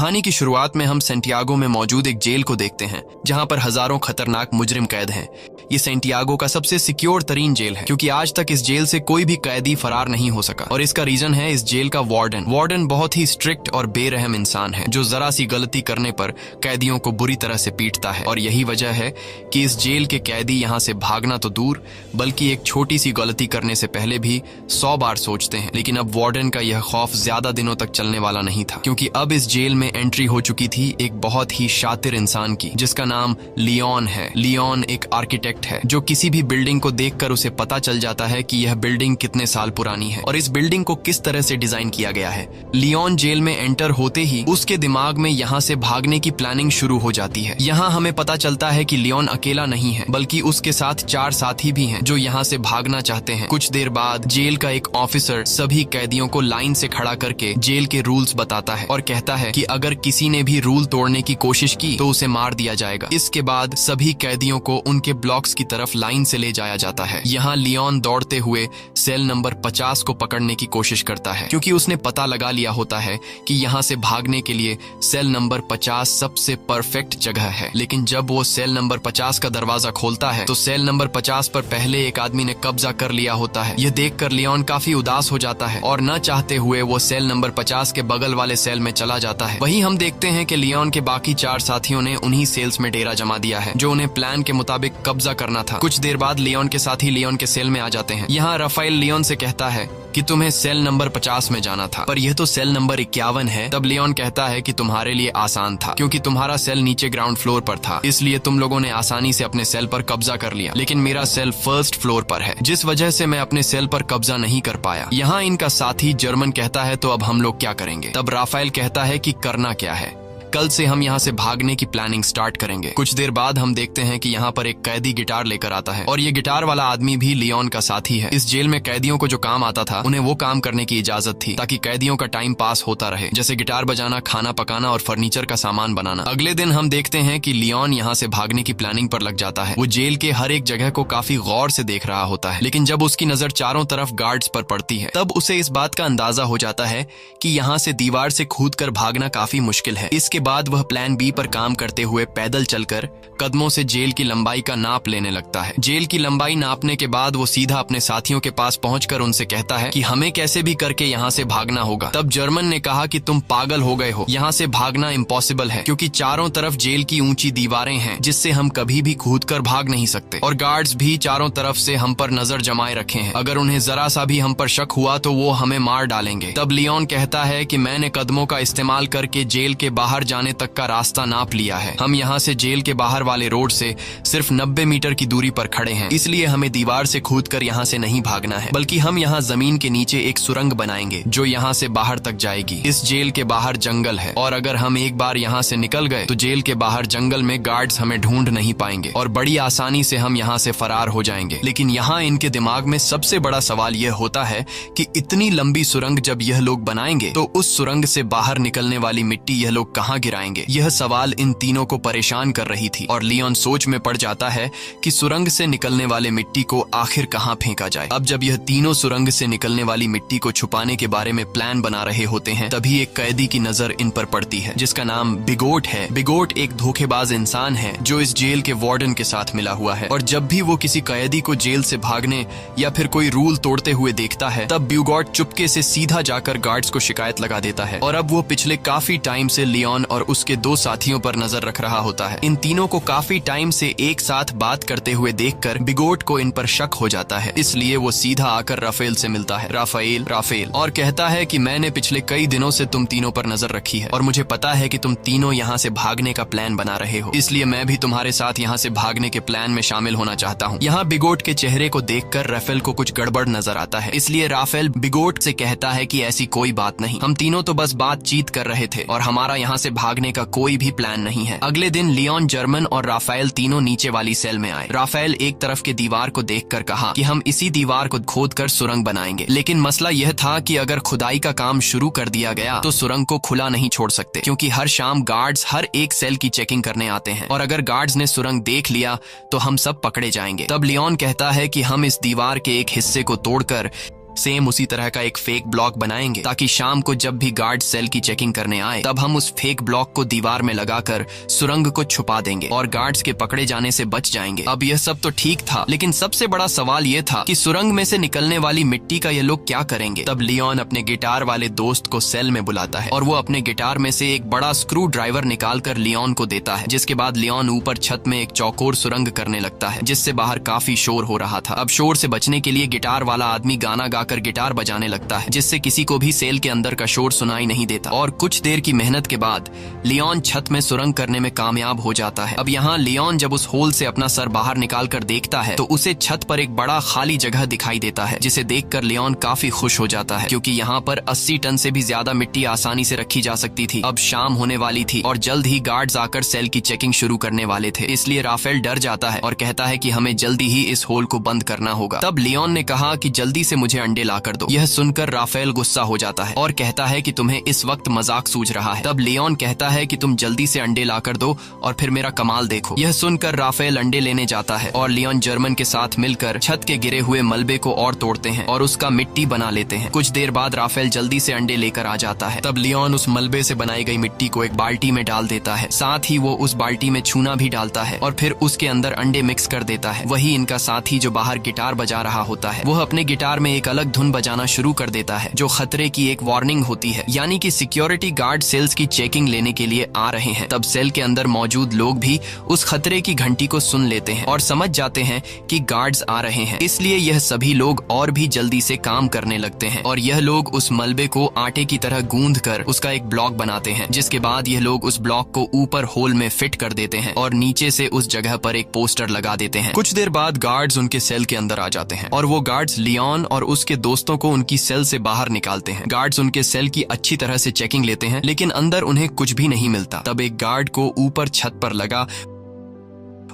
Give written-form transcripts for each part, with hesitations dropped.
कहानी की शुरुआत में हम सेंटियागो में मौजूद एक जेल को देखते हैं जहां पर हजारों खतरनाक मुजरिम कैद हैं। ये सेंटियागो का सबसे सिक्योर तरीन जेल है क्योंकि आज तक इस जेल से कोई भी कैदी फरार नहीं हो सका और इसका रीजन है इस जेल का वार्डन बहुत ही स्ट्रिक्ट और बेरहम इंसान है जो जरा सी गलती करने पर कैदियों को बुरी तरह से पीटता है। और यही वजह है कि इस जेल के कैदी यहाँ से भागना तो दूर बल्कि एक छोटी सी गलती करने से पहले भी 100 बार सोचते हैं। लेकिन अब वार्डन का यह खौफ ज्यादा दिनों तक चलने वाला नहीं था क्योंकि अब इस जेल में एंट्री हो चुकी थी एक बहुत ही शातिर इंसान की जिसका नाम लियोन है। लियोन एक आर्किटेक्ट है जो किसी भी बिल्डिंग को देखकर उसे पता चल जाता है कि यह बिल्डिंग कितने साल पुरानी है और इस बिल्डिंग को किस तरह से डिजाइन किया गया है। लियोन जेल में एंटर होते ही उसके दिमाग में यहाँ से भागने की प्लानिंग शुरू हो जाती है। यहाँ हमें पता चलता है कि लियोन अकेला नहीं है बल्कि उसके साथ 4 साथी भी हैं जो यहाँ से भागना चाहते हैं। कुछ देर बाद जेल का एक ऑफिसर सभी कैदियों को लाइन से खड़ा करके जेल के रूल्स बताता है और कहता है कि अगर किसी ने भी रूल तोड़ने की कोशिश की तो उसे मार दिया जाएगा। इसके बाद सभी कैदियों को उनके ब्लॉक्स की तरफ लाइन से ले जाया जाता है। यहाँ लियोन दौड़ते हुए सेल नंबर 50 को पकड़ने की कोशिश करता है क्योंकि उसने पता लगा लिया होता है कि यहाँ से भागने के लिए सेल नंबर 50 सबसे परफेक्ट जगह है। लेकिन जब वो सेल नंबर 50 का दरवाजा खोलता है तो सेल नंबर 50 पर पहले एक आदमी ने कब्जा कर लिया होता है। यह देखकर लियोन काफी उदास हो जाता है और न चाहते हुए वो सेल नंबर 50 के बगल वाले सेल में चला जाता है। वहीं हम देखते हैं कि लियोन के बाकी 4 साथियों ने उन्हीं सेल्स में डेरा जमा दिया है जो उन्हें प्लान के मुताबिक कब्जा करना था। कुछ देर बाद लियोन के साथी लियोन के सेल में आ जाते हैं। यहाँ राफेल लियोन से कहता है कि तुम्हें सेल नंबर 50 में जाना था पर यह तो सेल नंबर 51 है। तब लियोन कहता है कि तुम्हारे लिए आसान था क्योंकि तुम्हारा सेल नीचे ग्राउंड फ्लोर पर था इसलिए तुम लोगों ने आसानी से अपने सेल पर कब्जा कर लिया, लेकिन मेरा सेल फर्स्ट फ्लोर पर है जिस वजह से मैं अपने सेल पर कब्जा नहीं कर पाया। यहाँ इनका साथी जर्मन कहता है तो अब हम लोग क्या करेंगे। तब राफेल कहता है कि करना क्या है, कल से हम यहाँ से भागने की प्लानिंग स्टार्ट करेंगे। कुछ देर बाद हम देखते हैं कि यहाँ पर एक कैदी गिटार लेकर आता है और ये गिटार वाला आदमी भी लियोन का साथी है। इस जेल में कैदियों को जो काम आता था उन्हें वो काम करने की इजाजत थी ताकि कैदियों का टाइम पास होता रहे, जैसे गिटार बजाना, खाना पकाना और फर्नीचर का सामान बनाना। अगले दिन हम देखते हैं कि लियोन यहाँ से भागने की प्लानिंग पर लग जाता है। वो जेल के हर एक जगह को काफी गौर से देख रहा होता है, लेकिन जब उसकी नजर चारों तरफ गार्ड्स पर पड़ती है तब उसे इस बात का अंदाजा हो जाता है कि यहाँ से दीवार से कूद कर भागना काफी मुश्किल है। इसके बाद वह प्लान बी पर काम करते हुए पैदल चलकर कदमों से जेल की लंबाई का नाप लेने लगता है। जेल की लंबाई नापने के बाद वो सीधा अपने साथियों के पास पहुंचकर उनसे कहता है कि हमें कैसे भी करके यहाँ से भागना होगा। तब जर्मन ने कहा कि तुम पागल हो गए हो, यहाँ से भागना इम्पॉसिबल है क्योंकि चारों तरफ जेल की ऊंची दीवारें हैं जिससे हम कभी भी कूद कर भाग नहीं सकते और गार्ड्स भी चारों तरफ से हम पर नजर जमाए रखे हैं। अगर उन्हें जरा सा भी हम पर शक हुआ तो वो हमें मार डालेंगे। तब लियोन कहता है कि मैंने कदमों का इस्तेमाल करके जेल के बाहर जाने तक का रास्ता नाप लिया है। हम यहाँ से जेल के बाहर वाले रोड से सिर्फ 90 मीटर की दूरी पर खड़े हैं, इसलिए हमें दीवार से कूदकर यहाँ से नहीं भागना है बल्कि हम यहाँ जमीन के नीचे एक सुरंग बनाएंगे जो यहाँ से बाहर तक जाएगी। इस जेल के बाहर जंगल है और अगर हम एक बार यहाँ से निकल गए तो जेल के बाहर जंगल में गार्ड्स हमें ढूंढ नहीं पाएंगे और बड़ी आसानी से हम यहाँ से फरार हो जाएंगे। लेकिन यहाँ इनके दिमाग में सबसे बड़ा सवाल यह होता है कि इतनी लंबी सुरंग जब यह लोग बनाएंगे तो उस सुरंग से बाहर निकलने वाली मिट्टी यह लोग कहाँ गिराएंगे। यह सवाल इन तीनों को परेशान कर रही थी और लियोन सोच में पड़ जाता है कि सुरंग से निकलने वाले मिट्टी को आखिर कहाँ फेंका जाए। अब जब यह तीनों सुरंग से निकलने वाली मिट्टी को छुपाने के बारे में प्लान बना रहे होते हैं तभी एक कैदी की नजर इन पर पड़ती है जिसका नाम बिगोट है। बिगोट एक धोखेबाज इंसान है जो इस जेल के वार्डन के साथ मिला हुआ है और जब भी वो किसी कैदी को जेल से भागने या फिर कोई रूल तोड़ते हुए देखता है तब बिगोट चुपके से सीधा जाकर गार्ड्स को शिकायत लगा देता है और अब वो पिछले काफी टाइम से लियोन और उसके 2 साथियों पर नजर रख रहा होता है। इन तीनों को काफी टाइम से एक साथ बात करते हुए देखकर बिगोट को इन पर शक हो जाता है, इसलिए वो सीधा आकर राफेल से मिलता है। राफेल और कहता है कि मैंने पिछले कई दिनों से तुम तीनों पर नजर रखी है और मुझे पता है कि तुम तीनों यहाँ से भागने का प्लान बना रहे हो, इसलिए मैं भी तुम्हारे साथ यहाँ से भागने के प्लान में शामिल होना चाहता हूँ। यहाँ बिगोट के चेहरे को देखकर राफेल को कुछ गड़बड़ नजर आता है, इसलिए राफेल बिगोट से कहता है कि ऐसी कोई बात नहीं, हम तीनों तो बस बातचीत कर रहे थे और हमारा यहाँ से भागने का कोई भी प्लान नहीं है। अगले दिन लियोन, जर्मन और राफेल तीनों नीचे वाली सेल में आए। राफेल एक तरफ के दीवार को देखकर कहा कि हम इसी दीवार को खोदकर सुरंग बनाएंगे, लेकिन मसला यह था कि अगर खुदाई का काम शुरू कर दिया गया तो सुरंग को खुला नहीं छोड़ सकते क्योंकि हर शाम गार्ड्स हर एक सेल की चेकिंग करने आते हैं और अगर गार्ड्स ने सुरंग देख लिया तो हम सब पकड़े जाएंगे। तब लियोन कहता है कि हम इस दीवार के एक हिस्से को तोड़कर सेम उसी तरह का एक फेक ब्लॉक बनाएंगे ताकि शाम को जब भी गार्ड सेल की चेकिंग करने आए तब हम उस फेक ब्लॉक को दीवार में लगाकर सुरंग को छुपा देंगे और गार्ड्स के पकड़े जाने से बच जाएंगे। अब यह सब तो ठीक था, लेकिन सबसे बड़ा सवाल यह था कि सुरंग में से निकलने वाली मिट्टी का ये लोग क्या करेंगे। तब लियोन अपने गिटार वाले दोस्त को सेल में बुलाता है और वो अपने गिटार में से एक बड़ा स्क्रू ड्राइवर निकाल कर लियोन को देता है, जिसके बाद लियोन ऊपर छत में एक चौकोर सुरंग करने लगता है जिससे बाहर काफी शोर हो रहा था। अब शोर से बचने के लिए गिटार वाला आदमी गाना गाकर गिटार बजाने लगता है जिससे किसी को भी सेल के अंदर का शोर सुनाई नहीं देता। और कुछ देर की मेहनत के बाद लियोन छत में सुरंग करने में कामयाब हो जाता है। अब यहाँ लियोन जब उस होल से अपना सर बाहर निकाल कर देखता है तो उसे छत पर एक बड़ा खाली जगह दिखाई देता है, जिसे देखकर लियोन काफी खुश हो जाता है क्योंकि यहाँ पर 80 टन से भी ज्यादा मिट्टी आसानी से रखी जा सकती थी। अब शाम होने वाली थी और जल्द ही गार्ड्स आकर सेल की चेकिंग शुरू करने वाले थे, इसलिए राफेल डर जाता है और कहता है कि हमें जल्दी ही इस होल को बंद करना होगा। तब लियोन ने कहा कि जल्दी से मुझे अंडे ला कर दो। यह सुनकर राफेल गुस्सा हो जाता है और कहता है कि तुम्हें इस वक्त मजाक सूझ रहा है। तब लियोन कहता है कि तुम जल्दी से अंडे ला कर दो और फिर मेरा कमाल देखो। यह सुनकर राफेल अंडे लेने जाता है और लियोन जर्मन के साथ मिलकर छत के गिरे हुए मलबे को और तोड़ते हैं और उसका मिट्टी बना लेते हैं। कुछ देर बाद राफेल जल्दी से अंडे लेकर आ जाता है। तब लियोन उस मलबे से बनाई गई मिट्टी को एक बाल्टी में डाल देता है, साथ ही वो उस बाल्टी में चूना भी डालता है और फिर उसके अंदर अंडे मिक्स कर देता है। वही इनका साथी जो बाहर गिटार बजा रहा होता है वह अपने गिटार में एक अलग धुन बजाना शुरू कर देता है जो खतरे की एक वार्निंग होती है, यानी कि सिक्योरिटी गार्ड सेल्स की चेकिंग लेने के लिए आ रहे हैं। तब सेल के अंदर मौजूद लोग भी उस खतरे की घंटी को सुन लेते हैं और समझ जाते हैं कि गार्ड्स आ रहे हैं, इसलिए यह सभी लोग और भी जल्दी से काम करने लगते हैं और यह लोग उस मलबे को आटे की तरह गूंद कर उसका एक ब्लॉक बनाते हैं, जिसके बाद यह लोग उस ब्लॉक को ऊपर होल में फिट कर देते हैं और नीचे से उस जगह पर एक पोस्टर लगा देते हैं। कुछ देर बाद गार्ड्स उनके सेल के अंदर आ जाते हैं और वो गार्ड्स लियोन और उसके दोस्तों को उनकी सेल से बाहर निकालते हैं। गार्ड्स उनके सेल की अच्छी तरह से चेकिंग लेते हैं लेकिन अंदर उन्हें कुछ भी नहीं मिलता। तब एक गार्ड को ऊपर छत पर लगा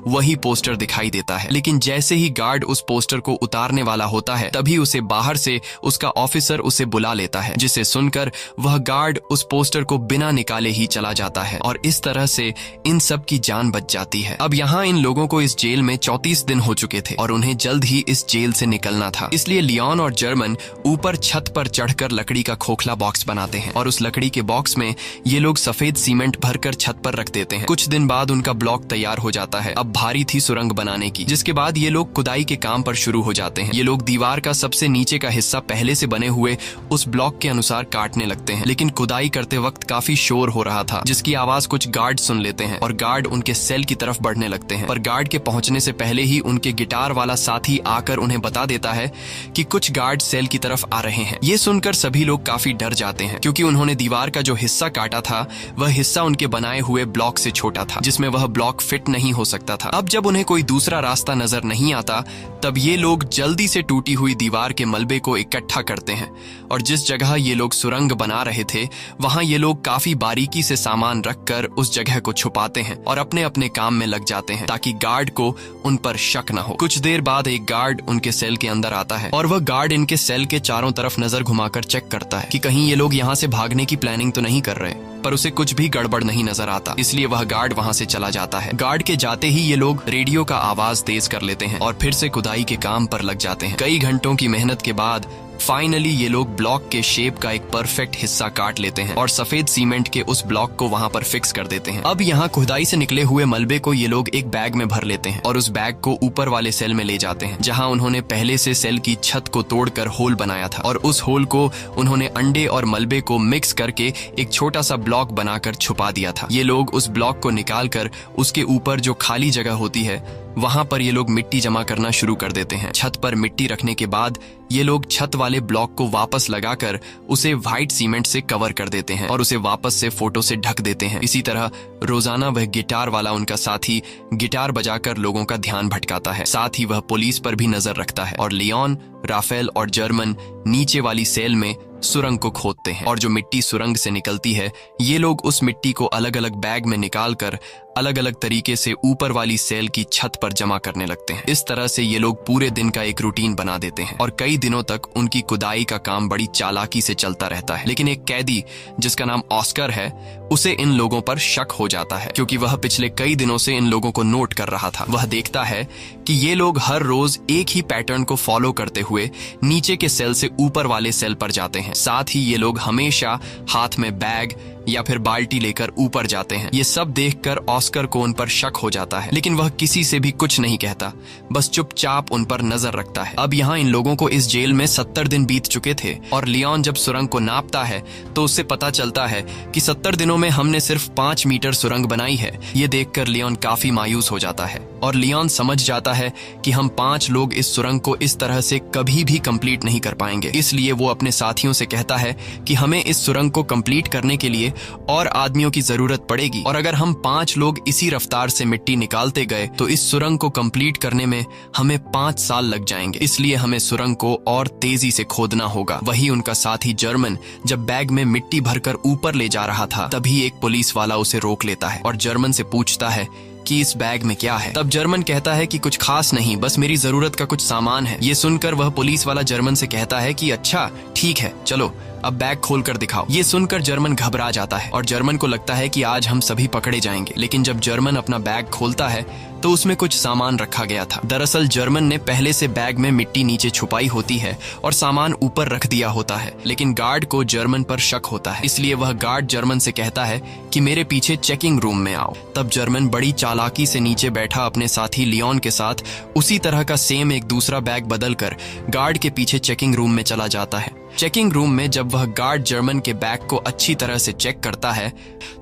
वही पोस्टर दिखाई देता है, लेकिन जैसे ही गार्ड उस पोस्टर को उतारने वाला होता है तभी उसे बाहर से उसका ऑफिसर उसे बुला लेता है, जिसे सुनकर वह गार्ड उस पोस्टर को बिना निकाले ही चला जाता है और इस तरह से इन सब की जान बच जाती है। अब यहाँ इन लोगों को इस जेल में 34 दिन हो चुके थे और उन्हें जल्द ही इस जेल से निकलना था, इसलिए लियोन और जर्मन ऊपर छत पर चढ़कर लकड़ी का खोखला बॉक्स बनाते हैं और उस लकड़ी के बॉक्स में ये लोग सफेद सीमेंट भरकर छत पर रख देते हैं। कुछ दिन बाद उनका ब्लॉक तैयार हो जाता है। अब भारी थी सुरंग बनाने की, जिसके बाद ये लोग खुदाई के काम पर शुरू हो जाते हैं। ये लोग दीवार का सबसे नीचे का हिस्सा पहले से बने हुए उस ब्लॉक के अनुसार काटने लगते हैं, लेकिन खुदाई करते वक्त काफी शोर हो रहा था जिसकी आवाज कुछ गार्ड सुन लेते हैं और गार्ड उनके सेल की तरफ बढ़ने लगते हैं। पर गार्ड के पहुंचने से पहले ही उनके गिटार वाला साथी आकर उन्हें बता देता है कि कुछ गार्ड सेल की तरफ आ रहे हैं। ये सुनकर सभी लोग काफी डर जाते हैं क्योंकि उन्होंने दीवार का जो हिस्सा काटा था वह हिस्सा उनके बनाए हुए ब्लॉक से छोटा था, जिसमें वह ब्लॉक फिट नहीं हो सकता था। अब जब उन्हें कोई दूसरा रास्ता नजर नहीं आता तब ये लोग जल्दी से टूटी हुई दीवार के मलबे को इकट्ठा करते हैं और जिस जगह ये लोग सुरंग बना रहे थे वहां ये लोग काफी बारीकी से सामान रखकर उस जगह को छुपाते हैं और अपने अपने काम में लग जाते हैं ताकि गार्ड को उन पर शक न हो। कुछ देर बाद एक गार्ड उनके सेल के अंदर आता है और वह गार्ड इनके सेल के चारों तरफ नजर घुमाकर चेक करता है कि कहीं ये लोग यहाँ से भागने की प्लानिंग तो नहीं कर रहे, पर उसे कुछ भी गड़बड़ नहीं नजर आता, इसलिए वह गार्ड वहां से चला जाता है। गार्ड के जाते ही ये लोग रेडियो का आवाज तेज कर लेते हैं और फिर से खुदाई के काम पर लग जाते हैं। कई घंटों की मेहनत के बाद फाइनली ये लोग ब्लॉक के शेप का एक परफेक्ट हिस्सा काट लेते हैं और सफेद सीमेंट के उस ब्लॉक को वहां पर फिक्स कर देते हैं। अब यहाँ खुदाई से निकले हुए मलबे को ये लोग एक बैग में भर लेते हैं और उस बैग को ऊपर वाले सेल में ले जाते हैं जहाँ उन्होंने पहले से सेल की छत को तोड़कर होल बनाया था और उस होल को उन्होंने अंडे और मलबे को मिक्स करके एक छोटा सा ब्लॉक बनाकर छुपा दिया था। ये लोग उस ब्लॉक को निकालकर उसके ऊपर जो खाली जगह होती है वहां पर ये लोग मिट्टी जमा करना शुरू कर देते हैं। छत पर मिट्टी रखने के बाद ये लोग छत वाले ब्लॉक को वापस लगाकर उसे व्हाइट सीमेंट से कवर कर देते हैं और उसे वापस से फोटो से ढक देते हैं। इसी तरह रोजाना वह गिटार वाला उनका साथी गिटार बजाकर लोगों का ध्यान भटकाता है, साथ ही वह पुलिस पर भी नजर रखता है और लियोन, राफेल और जर्मन नीचे वाली सेल में सुरंग को खोदते हैं और जो मिट्टी सुरंग से निकलती है ये लोग उस मिट्टी को अलग अलग बैग में निकालकर अलग अलग तरीके से ऊपर वाली सेल की छत पर जमा करने लगते हैं। इस तरह से ये लोग पूरे दिन का एक रूटीन बना देते हैं और कई दिनों तक उनकी खुदाई का काम बड़ी चालाकी से चलता रहता है। लेकिन एक कैदी जिसका नाम ऑस्कर है उसे इन लोगों पर शक हो जाता है क्योंकि वह पिछले कई दिनों से इन लोगों को नोट कर रहा था। वह देखता है कि ये लोग हर रोज एक ही पैटर्न को फॉलो करते हुए नीचे के सेल से ऊपर वाले सेल पर जाते हैं। साथ ही ये लोग हमेशा हाथ में बैग या फिर बाल्टी लेकर ऊपर जाते हैं। ये सब देखकर ऑस्कर को उन पर शक हो जाता है, लेकिन वह किसी से भी कुछ नहीं कहता, बस चुपचाप उन पर नजर रखता है। अब यहाँ इन लोगों को इस जेल में 70 दिन बीत चुके थे और लियोन जब सुरंग को नापता है तो उससे पता चलता है कि 70 दिनों में हमने सिर्फ 5 मीटर सुरंग बनाई है। ये देखकर लियोन काफी मायूस हो जाता है और लियोन समझ जाता है कि हम 5 लोग इस सुरंग को इस तरह से कभी भी कंप्लीट नहीं कर पाएंगे। इसलिए वो अपने साथियों से कहता है कि हमें इस सुरंग को कंप्लीट करने के लिए और आदमियों की जरूरत पड़ेगी और अगर हम 5 लोग इसी रफ्तार से मिट्टी निकालते गए तो इस सुरंग को कंप्लीट करने में हमें 5 साल लग जाएंगे। इसलिए हमें सुरंग को और तेजी से खोदना होगा। वही उनका साथी जर्मन जब बैग में मिट्टी भरकर ऊपर ले जा रहा था तभी एक पुलिस वाला उसे रोक लेता है और जर्मन से पूछता है कि इस बैग में क्या है। तब जर्मन कहता है कि कुछ खास नहीं, बस मेरी जरूरत का कुछ सामान है। ये सुनकर वह पुलिस वाला जर्मन से कहता है कि अच्छा ठीक है, चलो अब बैग खोल कर दिखाओ। ये सुनकर जर्मन घबरा जाता है और जर्मन को लगता है कि आज हम सभी पकड़े जाएंगे। लेकिन जब जर्मन अपना बैग खोलता है तो उसमें कुछ सामान रखा गया था। दरअसल जर्मन ने पहले से बैग में मिट्टी नीचे छुपाई होती है और सामान ऊपर रख दिया होता है। लेकिन गार्ड को जर्मन पर शक होता है, इसलिए वह गार्ड जर्मन से कहता है कि मेरे पीछे चेकिंग रूम में आओ। तब जर्मन बड़ी चालाकी से नीचे बैठा अपने साथी लियोन के साथ उसी तरह का सेम एक दूसरा बैग बदलकर गार्ड के पीछे चेकिंग रूम में चला जाता है। चेकिंग रूम में जब वह गार्ड जर्मन के बैग को अच्छी तरह से चेक करता है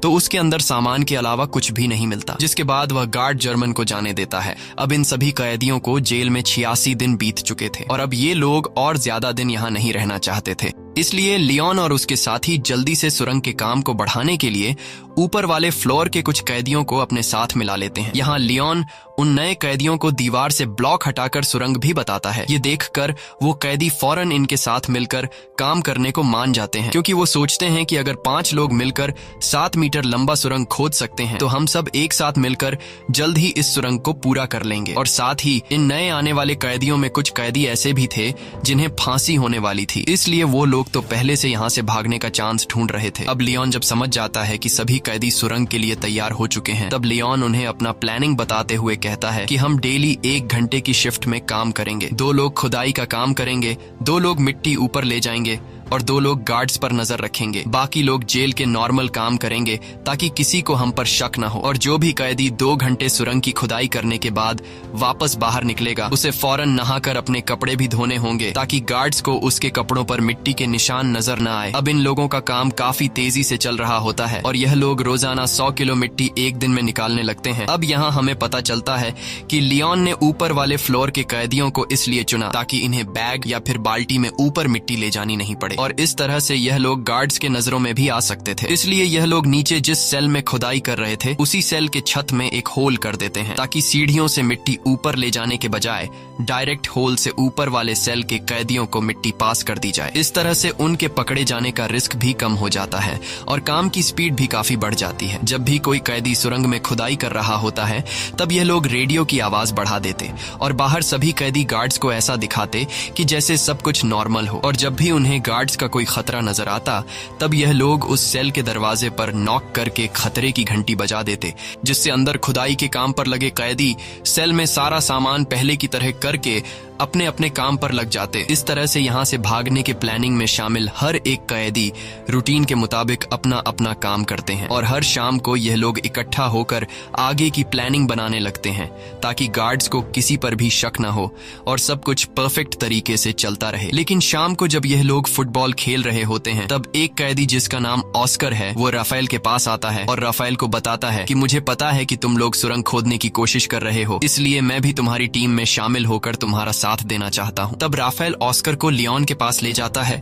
तो उसके अंदर सामान के अलावा कुछ भी नहीं मिलता, जिसके बाद वह गार्ड जर्मन को जाने देता है। अब इन सभी कैदियों को जेल में 86 दिन बीत चुके थे और अब ये लोग और ज्यादा दिन यहाँ नहीं रहना चाहते थे। इसलिए लियोन और उसके साथी जल्दी से सुरंग के काम को बढ़ाने के लिए ऊपर वाले फ्लोर के कुछ कैदियों को अपने साथ मिला लेते हैं। यहाँ लियोन उन नए कैदियों को दीवार से ब्लॉक हटाकर सुरंग भी बताता है। ये देखकर वो कैदी फौरन इनके साथ मिलकर काम करने को मान जाते हैं, क्योंकि वो सोचते हैं कि अगर 5 लोग मिलकर 7 मीटर लंबा सुरंग खोद सकते हैं तो हम सब एक साथ मिलकर जल्द ही इस सुरंग को पूरा कर लेंगे। और साथ ही इन नए आने वाले कैदियों में कुछ कैदी ऐसे भी थे जिन्हें फांसी होने वाली थी, इसलिए वो लोग तो पहले से यहाँ से भागने का चांस ढूंढ रहे थे। अब लियोन जब समझ जाता है कि सभी कैदी सुरंग के लिए तैयार हो चुके हैं तब लियोन उन्हें अपना प्लानिंग बताते हुए कहता है कि हम डेली 1 घंटे की शिफ्ट में काम करेंगे। 2 लोग खुदाई का काम करेंगे, 2 लोग मिट्टी ऊपर ले जाएंगे और 2 लोग गार्ड्स पर नजर रखेंगे। बाकी लोग जेल के नॉर्मल काम करेंगे ताकि किसी को हम पर शक न हो। और जो भी कैदी 2 घंटे सुरंग की खुदाई करने के बाद वापस बाहर निकलेगा उसे फौरन नहाकर अपने कपड़े भी धोने होंगे ताकि गार्ड्स को उसके कपड़ों पर मिट्टी के निशान नजर न आए। अब इन लोगों का काम काफी तेजी से चल रहा होता है और यह लोग रोजाना 100 किलो मिट्टी एक दिन में निकालने लगते हैं। अब यहाँ हमें पता चलता है कि लियोन ने ऊपर वाले फ्लोर के कैदियों को इसलिए चुना ताकि इन्हें बैग या फिर बाल्टी में ऊपर मिट्टी ले जानी नहीं पड़े और इस तरह से यह लोग गार्ड्स के नजरों में भी आ सकते थे। इसलिए यह लोग नीचे जिस सेल में खुदाई कर रहे थे उसी सेल के छत में एक होल कर देते हैं ताकि सीढ़ियों से मिट्टी ऊपर ले जाने के बजाय डायरेक्ट होल से ऊपर वाले सेल के कैदियों को मिट्टी पास कर दी जाए। इस तरह से उनके पकड़े जाने का रिस्क भी कम हो जाता है और काम की स्पीड भी काफी बढ़ जाती है। जब भी कोई कैदी सुरंग में खुदाई कर रहा होता है तब यह लोग रेडियो की आवाज बढ़ा देते और बाहर सभी कैदी गार्ड्स को ऐसा दिखाते कि जैसे सब कुछ नॉर्मल हो। और जब भी उन्हें गार्ड्स का कोई खतरा नजर आता तब यह लोग उस सेल के दरवाजे पर नॉक करके खतरे की घंटी बजा देते, जिससे अंदर खुदाई के काम पर लगे कैदी सेल में सारा सामान पहले की तरह करके अपने अपने काम पर लग जाते। इस तरह से यहाँ से भागने के प्लानिंग में शामिल हर एक कैदी रूटीन के मुताबिक अपना अपना काम करते हैं और हर शाम को यह लोग इकट्ठा होकर आगे की प्लानिंग बनाने लगते हैं ताकि गार्ड्स को किसी पर भी शक न हो और सब कुछ परफेक्ट तरीके से चलता रहे। लेकिन शाम को जब यह लोग फुटबॉल खेल रहे होते हैं तब एक कैदी जिसका नाम ऑस्कर है वो राफेल के पास आता है और राफेल को बताता है कि मुझे पता है कि तुम लोग सुरंग खोदने की कोशिश कर रहे हो, इसलिए मैं भी तुम्हारी टीम में शामिल होकर तुम्हारा साथ देना चाहता हूं। तब राफेल ऑस्कर को लियोन के पास ले जाता है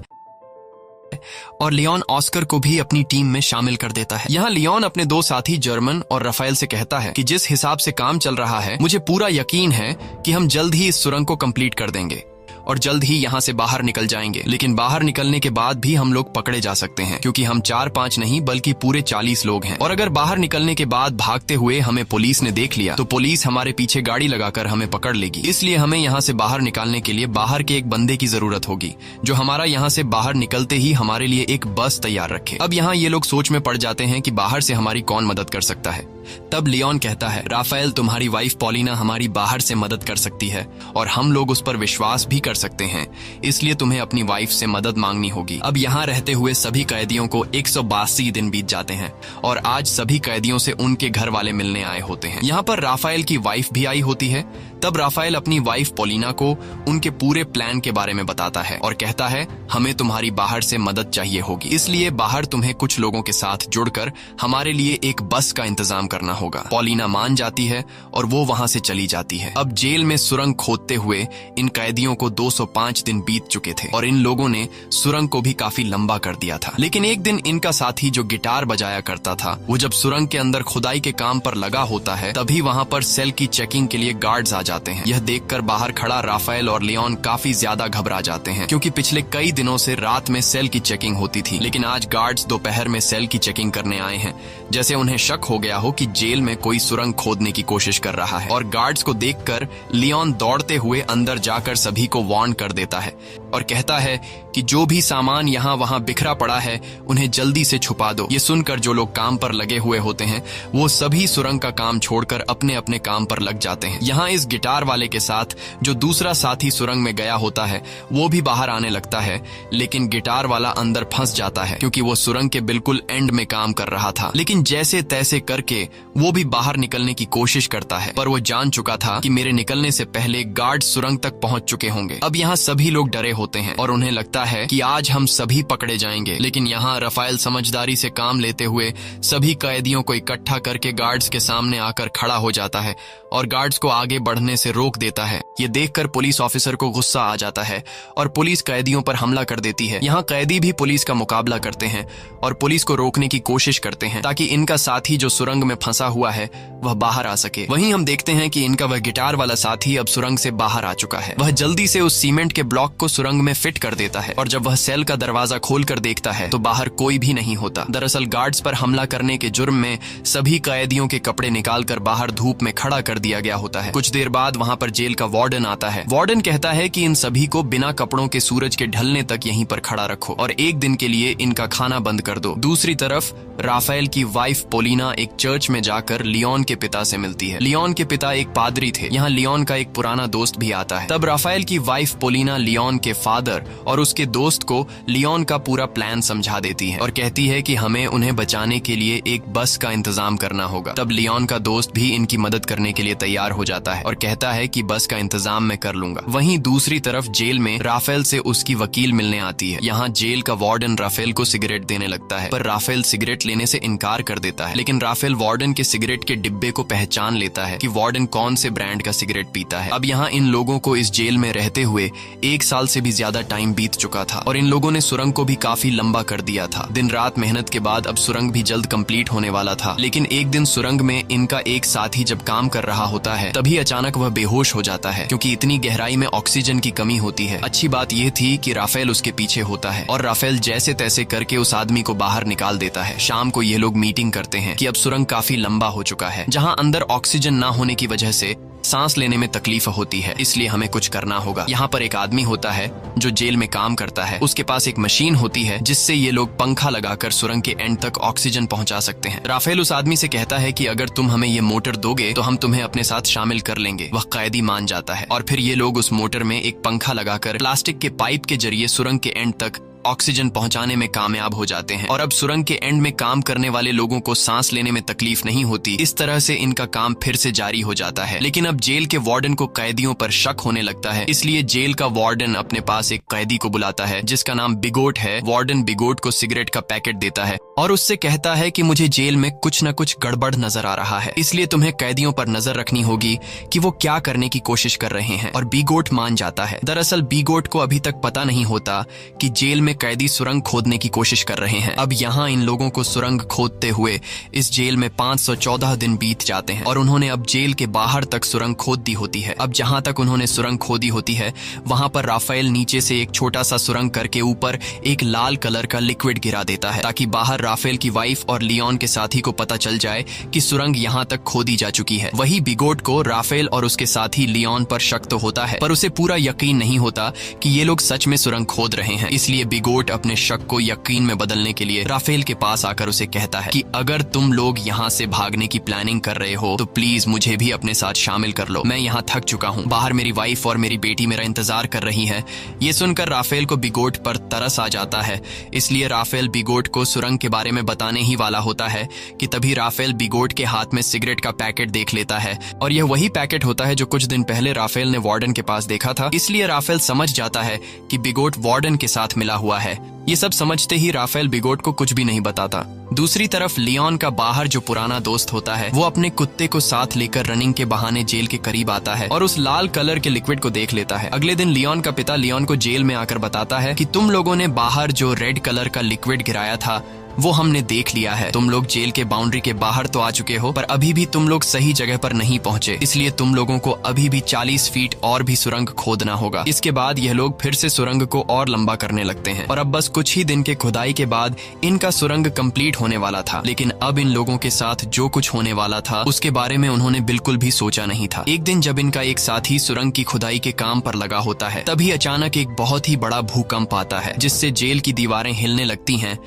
और लियोन ऑस्कर को भी अपनी टीम में शामिल कर देता है। यहाँ लियोन अपने 2 साथी जर्मन और राफेल से कहता है कि जिस हिसाब से काम चल रहा है मुझे पूरा यकीन है कि हम जल्द ही इस सुरंग को कंप्लीट कर देंगे। और जल्द ही यहाँ से बाहर निकल जाएंगे। लेकिन बाहर निकलने के बाद भी हम लोग पकड़े जा सकते हैं, क्योंकि हम 4-5 नहीं बल्कि पूरे 40 लोग हैं। और अगर बाहर निकलने के बाद भागते हुए हमें पुलिस ने देख लिया तो पुलिस हमारे पीछे गाड़ी लगाकर हमें पकड़ लेगी। इसलिए हमें यहाँ से बाहर निकालने के लिए बाहर के एक बंदे की जरूरत होगी, जो हमारा यहाँ से बाहर निकलते ही हमारे लिए एक बस तैयार रखे। अब यहाँ ये लोग सोच में पड़ जाते हैं कि बाहर से हमारी कौन मदद कर सकता है। तब लियोन कहता है, राफेल, तुम्हारी वाइफ पॉलिना हमारी बाहर से मदद कर सकती है और हम लोग उस पर विश्वास भी कर सकते हैं, इसलिए तुम्हें अपनी वाइफ से मदद मांगनी होगी। अब यहाँ रहते हुए सभी कैदियों को 182 दिन बीत जाते हैं और आज सभी कैदियों से उनके घर वाले मिलने आए होते हैं। यहाँ पर राफेल की वाइफ भी आई होती है। तब राफेल अपनी वाइफ पॉलिना को उनके पूरे प्लान के बारे में बताता है और कहता है, हमें तुम्हारी बाहर से मदद चाहिए होगी, इसलिए बाहर तुम्हें कुछ लोगों के साथ जुड़कर हमारे लिए एक बस का इंतजाम करना होगा। पॉलिना मान जाती है और वो वहां से चली जाती है। अब जेल में सुरंग खोदते हुए इन कैदियों को 205 दिन बीत चुके थे और इन लोगों ने सुरंग को भी काफी लंबा कर दिया था। लेकिन एक दिन इनका साथी जो गिटार बजाया करता था, वो जब सुरंग के अंदर खुदाई के काम पर लगा होता है, तभी वहां पर सेल की चेकिंग के लिए गार्ड्स आ जाते हैं। यह देखकर बाहर खड़ा राफेल और लियोन काफी ज्यादा घबरा जाते हैं, क्योंकि पिछले कई दिनों से रात में सेल की चेकिंग होती थी, लेकिन आज गार्ड्स दोपहर में सेल की चेकिंग करने आए हैं, जैसे उन्हें शक हो गया हो कि जेल में कोई सुरंग खोदने की कोशिश कर रहा है। और गार्ड्स को देखकर लियोन दौड़ते हुए अंदर जाकर सभी को वार्न कर देता है और कहता है कि जो भी सामान यहाँ वहाँ बिखरा पड़ा है उन्हें जल्दी से छुपा दो। ये सुनकर जो लोग काम पर लगे हुए होते हैं वो सभी सुरंग का काम छोड़कर अपने अपने काम पर लग जाते हैं। यहाँ इस गिटार वाले के साथ जो दूसरा साथी सुरंग में गया होता है वो भी बाहर आने लगता है, लेकिन गिटार वाला अंदर फंस जाता है, क्योंकि वो सुरंग के बिल्कुल एंड में काम कर रहा था। लेकिन जैसे तैसे करके वो भी बाहर निकलने की कोशिश करता है, पर वो जान चुका था कि मेरे निकलने से पहले गार्ड सुरंग तक पहुंच चुके होंगे। अब यहाँ सभी लोग डरे होते हैं और उन्हें लगता है कि आज हम सभी पकड़े जाएंगे। लेकिन यहाँ राफेल समझदारी से काम लेते हुए सभी कैदियों को इकट्ठा करके गार्ड्स के सामने आकर खड़ा हो जाता है और गार्ड्स को आगे बढ़ने से रोक देता है। ये देखकर पुलिस ऑफिसर को गुस्सा आ जाता है और पुलिस कैदियों पर हमला कर देती है। यहाँ कैदी भी पुलिस का मुकाबला करते हैं और पुलिस को रोकने की कोशिश करते हैं, ताकि इनका साथी जो सुरंग में फंसा हुआ है वह बाहर आ सके। वहीं हम देखते हैं कि इनका वह गिटार वाला साथी अब सुरंग से बाहर आ चुका है। वह जल्दी से उस सीमेंट के ब्लॉक को सुरंग में फिट कर देता है और जब वह सेल का दरवाजा खोलकर देखता है तो बाहर कोई भी नहीं होता। दरअसल गार्ड्स पर हमला करने के जुर्म में सभी कैदियों के कपड़े निकालकर बाहर धूप में खड़ा कर दिया गया होता है। कुछ देर बाद वहाँ पर जेल का वार्डन आता है। वार्डन कहता है कि इन सभी को बिना कपड़ों के सूरज के ढलने तक यहीं पर खड़ा रखो और एक दिन के लिए इनका खाना बंद कर दो। दूसरी तरफ राफेल की वाइफ पॉलिना एक चर्च में जाकर लियोन के पिता से मिलती है। लियोन के पिता एक पादरी थे। यहाँ लियोन का एक पुराना दोस्त भी आता है। तब राफेल की वाइफ पॉलिना लियोन के फादर और उसके दोस्त को लियोन का पूरा प्लान समझा देती है और कहती है कि हमें उन्हें बचाने के लिए एक बस का इंतजाम करना होगा। तब लियोन का दोस्त भी इनकी मदद करने के लिए तैयार हो जाता है और कहता है कि बस का इंतजाम मैं कर लूंगा। वहीं दूसरी तरफ जेल में राफेल से उसकी वकील मिलने आती है। यहाँ जेल का वार्डन राफेल को सिगरेट देने लगता है, पर राफेल सिगरेट लेने से इनकार कर देता है। लेकिन राफेल वार्डन के सिगरेट के डिब्बे को पहचान लेता है कि वार्डन कौन से ब्रांड का सिगरेट पीता है। अब यहाँ इन लोगों को इस जेल में रहते हुए 1 साल से भी ज्यादा टाइम बीत चुका था और इन लोगों ने सुरंग को भी काफी लंबा कर दिया था। दिन रात मेहनत के बाद अब सुरंग भी जल्द कंप्लीट होने वाला था। लेकिन एक दिन सुरंग में इनका एक साथी जब काम कर रहा होता है तभी अचानक वह बेहोश हो जाता है, क्योंकि इतनी गहराई में ऑक्सीजन की कमी होती है। अच्छी बात यह थी कि राफेल उसके पीछे होता है और राफेल जैसे तैसे करके उस आदमी को बाहर निकाल देता है। शाम को ये लोग मीटिंग करते हैं कि अब सुरंग काफी लंबा हो चुका है, जहाँ अंदर ऑक्सीजन ना होने की वजह से सांस लेने में तकलीफ होती है, इसलिए हमें कुछ करना होगा। यहाँ पर एक आदमी होता है जो जेल में काम करता है। उसके पास एक मशीन होती है जिससे ये लोग पंखा लगाकर सुरंग के एंड तक ऑक्सीजन पहुंचा सकते हैं। राफेल उस आदमी से कहता है कि अगर तुम हमें ये मोटर दोगे तो हम तुम्हें अपने साथ शामिल कर लेंगे। वह कैदी मान जाता है और फिर ये लोग उस मोटर में एक पंखा लगाकर प्लास्टिक के पाइप के जरिए सुरंग के एंड तक ऑक्सीजन पहुंचाने में कामयाब हो जाते हैं और अब सुरंग के एंड में काम करने वाले लोगों को सांस लेने में तकलीफ नहीं होती। इस तरह से इनका काम फिर से जारी हो जाता है। लेकिन अब जेल के वार्डन को कैदियों पर शक होने लगता है, इसलिए जेल का वार्डन अपने पास एक कैदी को बुलाता है जिसका नाम बिगोट है। वार्डन बिगोट को सिगरेट का पैकेट देता है और उससे कहता है कि मुझे जेल में कुछ न कुछ गड़बड़ नजर आ रहा है, इसलिए तुम्हें कैदियों पर नजर रखनी होगी कि वो क्या करने की कोशिश कर रहे हैं। और बिगोट मान जाता है। दरअसल बिगोट को अभी तक पता नहीं होता कि जेल में कैदी सुरंग खोदने की कोशिश कर रहे हैं। अब यहाँ इन लोगों को सुरंग खोदते हुए इस जेल में 514 दिन बीत जाते हैं और उन्होंने अब जेल के बाहर तक सुरंग खोद दी होती है। अब जहां तक उन्होंने सुरंग खोदी होती है वहां पर राफेल नीचे से एक छोटा सा सुरंग करके ऊपर एक लाल कलर का लिक्विड गिरा देता है ताकि बाहर राफेल की वाइफ और लियोन के साथी को पता चल जाए कि सुरंग यहाँ तक खोदी जा चुकी है। वही बिगोट को राफेल और उसके साथी लियोन पर शक तो होता है, पर उसे पूरा यकीन नहीं होता कि ये लोग सच में सुरंग खोद रहे हैं। इसलिए बिगोट अपने शक को यकीन में बदलने के लिए राफेल के पास आकर उसे कहता है कि अगर तुम लोग यहाँ से भागने की प्लानिंग कर रहे हो तो प्लीज मुझे भी अपने साथ शामिल कर लो। मैं यहाँ थक चुका हूँ, बाहर मेरी वाइफ और मेरी बेटी मेरा इंतजार कर रही है। ये सुनकर राफेल को बिगोट पर तरस आ जाता है, इसलिए राफेल बिगोट को सुरंग के बारे में बताने ही वाला होता है कि तभी राफेल बिगोट के हाथ में सिगरेट का पैकेट देख लेता है और यह वही पैकेट होता है जो कुछ दिन पहले राफेल ने वार्डन के पास देखा था। इसलिए राफेल समझ जाता है कि बिगोट वार्डन के साथ मिला हुआ है। ये सब समझते ही राफेल बिगोट को कुछ भी नहीं बताता। दूसरी तरफ लियोन का बाहर जो पुराना दोस्त होता है वो अपने कुत्ते को साथ लेकर रनिंग के बहाने जेल के करीब आता है और उस लाल कलर के लिक्विड को देख लेता है। अगले दिन लियोन का पिता लियोन को जेल में आकर बताता है कि तुम लोगों ने बाहर जो रेड कलर का लिक्विड गिराया था वो हमने देख लिया है। तुम लोग जेल के बाउंड्री के बाहर तो आ चुके हो, पर अभी भी तुम लोग सही जगह पर नहीं पहुंचे, इसलिए तुम लोगों को अभी भी 40 फीट और भी सुरंग खोदना होगा। इसके बाद यह लोग फिर से सुरंग को और लंबा करने लगते हैं और अब बस कुछ ही दिन के खुदाई के बाद इनका सुरंग कंप्लीट होने वाला था। लेकिन अब इन लोगों के साथ जो कुछ होने वाला था उसके बारे में उन्होंने बिल्कुल भी सोचा नहीं था। एक दिन जब इनका एक साथी सुरंग की खुदाई के काम पर लगा होता है तभी अचानक एक बहुत ही बड़ा भूकंप आता है जिससे जेल की दीवारें हिलने लगती हैं।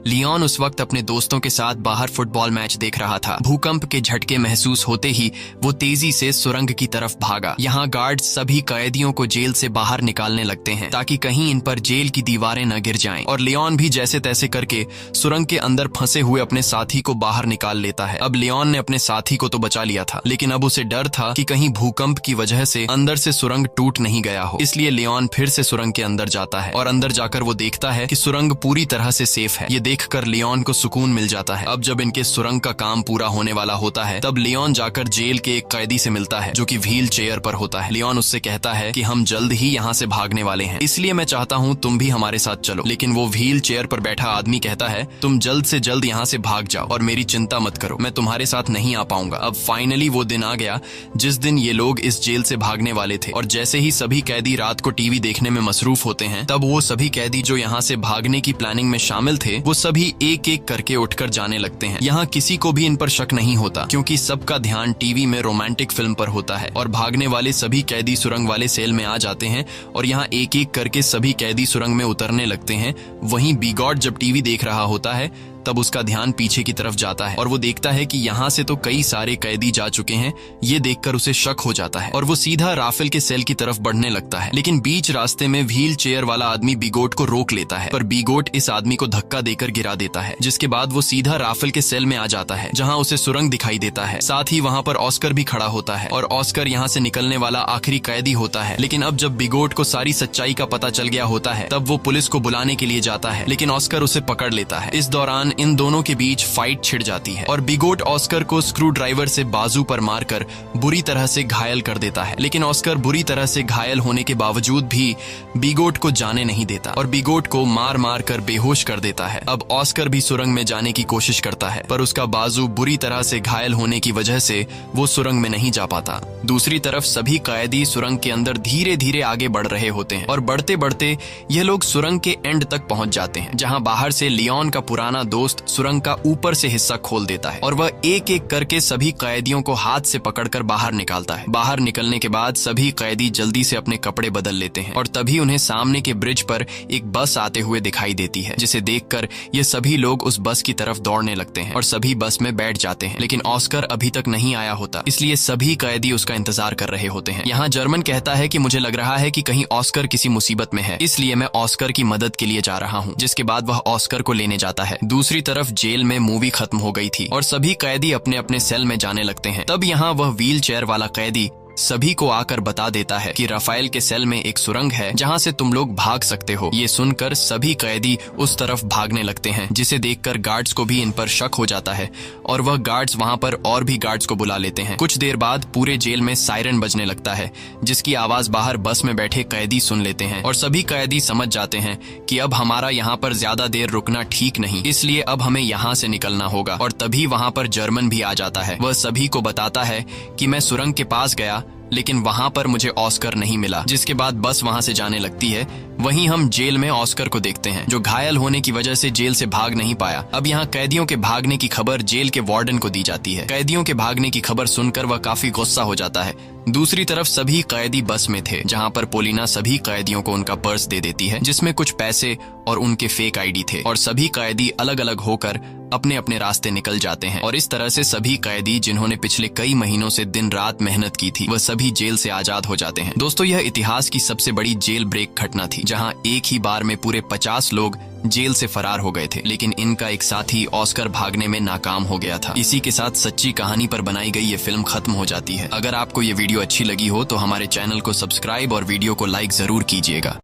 लियोन उस वक्त अपने दोस्तों के साथ बाहर फुटबॉल मैच देख रहा था। भूकंप के झटके महसूस होते ही वो तेजी से सुरंग की तरफ भागा। यहाँ गार्ड सभी कैदियों को जेल से बाहर निकालने लगते हैं ताकि कहीं इन पर जेल की दीवारें न गिर जाएं। और लियोन भी जैसे तैसे करके सुरंग के अंदर फंसे हुए अपने साथी को बाहर निकाल लेता है। अब लियोन ने अपने साथी को तो बचा लिया था, लेकिन अब उसे डर था कि कहीं भूकंप की वजह से अंदर से सुरंग टूट नहीं गया हो। इसलिए लियोन फिर से सुरंग के अंदर जाता है और अंदर जाकर वो देखता है कि सुरंग पूरी तरह से सेफ है। ये देखकर लियोन को सुकून मिल जाता है। अब जब इनके सुरंग का काम पूरा होने वाला होता है तब लियोन जाकर जेल के एक कैदी से मिलता है जो कि व्हील चेयर पर होता है। लियोन उससे कहता है कि हम जल्द ही यहाँ से भागने वाले हैं, इसलिए मैं चाहता हूँ तुम भी हमारे साथ चलो। लेकिन वो व्हील चेयर पर बैठा आदमी कहता है तुम जल्द से जल्द यहाँ से भाग जाओ और मेरी चिंता मत करो, मैं तुम्हारे साथ नहीं आ पाऊंगा। अब फाइनली वो दिन आ गया जिस दिन ये लोग इस जेल से भागने वाले थे और जैसे ही सभी कैदी रात को टीवी देखने में मसरूफ होते हैं तब वो सभी कैदी जो यहाँ से भागने की प्लानिंग में शामिल थे वो सभी एक एक करके उठकर जाने लगते हैं। यहाँ किसी को भी इन पर शक नहीं होता क्योंकि सबका ध्यान टीवी में रोमांटिक फिल्म पर होता है और भागने वाले सभी कैदी सुरंग वाले सेल में आ जाते हैं और यहाँ एक एक करके सभी कैदी सुरंग में उतरने लगते हैं। वहीं बिगॉट जब टीवी देख रहा होता है तब उसका ध्यान पीछे की तरफ जाता है और वो देखता है कि यहाँ से तो कई सारे कैदी जा चुके हैं। ये देखकर उसे शक हो जाता है और वो सीधा राफेल के सेल की तरफ बढ़ने लगता है। लेकिन बीच रास्ते में व्हील चेयर वाला आदमी बिगोट को रोक लेता है, पर बिगोट इस आदमी को धक्का देकर गिरा देता है, जिसके बाद वो सीधा राफेल के सेल में आ जाता है जहाँ उसे सुरंग दिखाई देता है। साथ ही वहाँ पर ऑस्कर भी खड़ा होता है और ऑस्कर यहाँ से निकलने वाला आखिरी कैदी होता है। लेकिन अब जब बिगोट को सारी सच्चाई का पता चल गया होता है तब वो पुलिस को बुलाने के लिए जाता है, लेकिन ऑस्कर उसे पकड़ लेता है। इस दौरान इन दोनों के बीच फाइट छिड़ जाती है और बिगोट ऑस्कर को स्क्रू ड्राइवर से बाजू पर मारकर बुरी तरह से घायल कर देता है। लेकिन ऑस्कर बुरी तरह से घायल होने के बावजूद भी बिगोट को जाने नहीं देता और बिगोट को मार मार कर बेहोश कर देता है। अब ऑस्कर भी सुरंग में जाने की कोशिश करता है, पर उसका बाजू बुरी तरह से घायल होने की वजह से वो सुरंग में नहीं जा पाता। दूसरी तरफ सभी कैदी सुरंग के अंदर धीरे धीरे आगे बढ़ रहे होते हैं और बढ़ते बढ़ते यह लोग सुरंग के एंड तक पहुंच जाते हैं, जहां बाहर से लियोन का पुराना दोस्त सुरंग का ऊपर से हिस्सा खोल देता है और वह एक एक करके सभी कैदियों को हाथ से पकड़कर बाहर निकालता है। बाहर निकलने के बाद सभी कैदी जल्दी से अपने कपड़े बदल लेते हैं और तभी उन्हें सामने के ब्रिज पर एक बस आते हुए दिखाई देती है, जिसे देखकर ये सभी लोग उस बस की तरफ दौड़ने लगते हैं और सभी बस में बैठ जाते हैं। लेकिन ऑस्कर अभी तक नहीं आया होता, इसलिए सभी कैदी उसका इंतजार कर रहे होते हैं। यहाँ जर्मन कहता है कि मुझे लग रहा है कि कहीं ऑस्कर किसी मुसीबत में है, इसलिए मैं ऑस्कर की मदद के लिए जा रहा हूँ, जिसके बाद वह ऑस्कर को लेने जाता है। दूसरी तरफ जेल में मूवी खत्म हो गई थी और सभी कैदी अपने अपने सेल में जाने लगते हैं। तब यहाँ वह व्हील चेयर वाला कैदी सभी को आकर बता देता है कि राफेल के सेल में एक सुरंग है जहाँ से तुम लोग भाग सकते हो। ये सुनकर सभी कैदी उस तरफ भागने लगते हैं, जिसे देखकर गार्ड्स को भी इन पर शक हो जाता है और वह गार्ड्स वहाँ पर और भी गार्ड्स को बुला लेते हैं। कुछ देर बाद पूरे जेल में सायरन बजने लगता है, जिसकी आवाज बाहर बस में बैठे कैदी सुन लेते हैं और सभी कैदी समझ जाते हैं कि अब हमारा यहाँ पर ज्यादा देर रुकना ठीक नहीं, इसलिए अब हमें यहाँ से निकलना होगा। और तभी वहाँ पर जर्मन भी आ जाता है। वह सभी को बताता है कि मैं सुरंग के पास गया लेकिन वहां पर मुझे ऑस्कर नहीं मिला, जिसके बाद बस वहां से जाने लगती है। वहीं हम जेल में ऑस्कर को देखते हैं, जो घायल होने की वजह से जेल से भाग नहीं पाया। अब यहाँ कैदियों के भागने की खबर जेल के वार्डन को दी जाती है। कैदियों के भागने की खबर सुनकर वह काफी गुस्सा हो जाता है। दूसरी तरफ सभी कैदी बस में थे, जहाँ पर पोलिना सभी कैदियों को उनका पर्स दे देती है, जिसमें कुछ पैसे और उनके फेक आईडी थे। और सभी कैदी अलग अलग होकर अपने अपने रास्ते निकल जाते हैं। और इस तरह से सभी कैदी जिन्होंने पिछले कई महीनों से दिन रात मेहनत की थी, वह सभी जेल से आजाद हो जाते हैं। दोस्तों, यह इतिहास की सबसे बड़ी जेल ब्रेक घटना थी, जहां एक ही बार में पूरे 50 लोग जेल से फरार हो गए थे। लेकिन इनका एक साथी ऑस्कर भागने में नाकाम हो गया था। इसी के साथ सच्ची कहानी पर बनाई गई ये फिल्म खत्म हो जाती है। अगर आपको ये वीडियो अच्छी लगी हो तो हमारे चैनल को सब्सक्राइब और वीडियो को लाइक जरूर कीजिएगा।